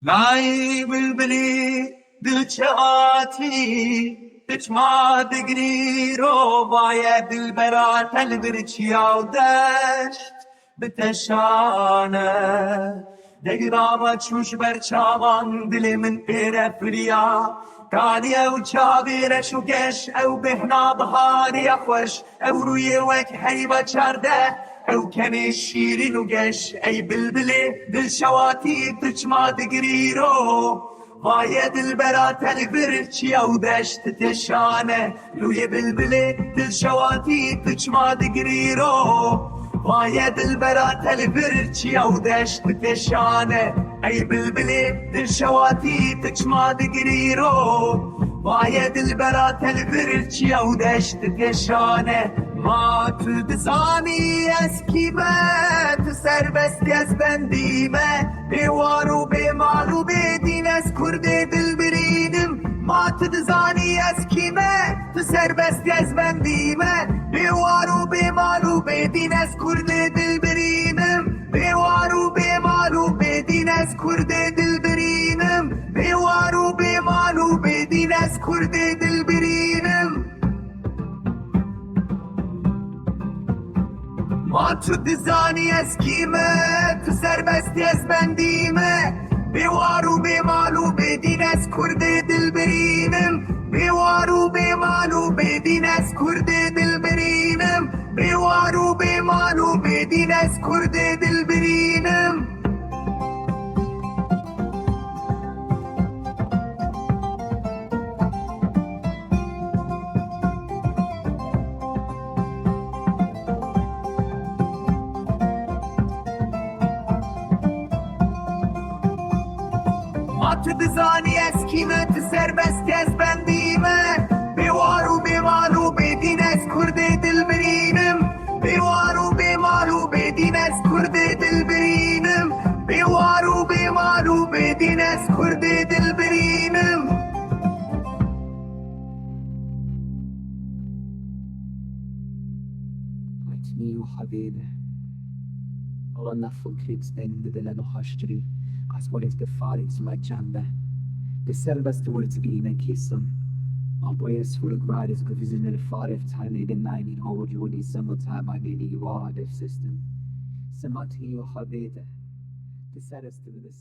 لاي بالبلي دلشاتي تجمع دقريرو بايا دلبرات البرشيا ودشت بتشانه دقرامة تشوش برشاوان دلي من بيرفريا كاني او چاوير شوكش او بهنا بهاري اخوش او روي وك حيبة چارده او كمي شيرين وقش اي بلبلي دلشواتي تجمع دقريرو ويا دلبرات البرشي او دشت تشانه لوي بلبلي دلشواتي تجمع دقريرو ويا دلبرات البرشي او دشت تشانه اي بلبلي دلشواتي تجمع دقريرو ويا دلبرات البرشي او دشت تشانه ما تدزانی از کیمت سربست از بندیمه بیوار و بیمال و بیدین از کرد دل برینم ما تدزانی از کیمت سربست از بندیمه بیوار و بیمال و بیدین از کرد دل برینم بیوار و بیمال و بیدین از کرد دل برینم بیوار و بیمال و بیدین از کرد دل برینم ما تو دزانی از کیمه تو سربستی از بندیمه بیوار و بیمال و بدین از کرد دل برینم بیوار و بیمال و بدین از کرد دل برینم بیوار و بیمال و بدین از کرد دل برینم ما تو دزانی از کیمت سربستی از بندیمه بیوار و بیمال و بدین از کرد دل برینم بیوار و بیمال و بدین از کرد دل برینم بیوار و بیمال و بدین از کرد دل برینم Etni och Havede. Alla folkriksländer eller no hastri. As varit befarit som är kända. Det selvaste årets bina kissan. Man bojas för att vara så visionär faret tali den nine år jodi samotama i ward system. Samati och Havede. Det säraste med det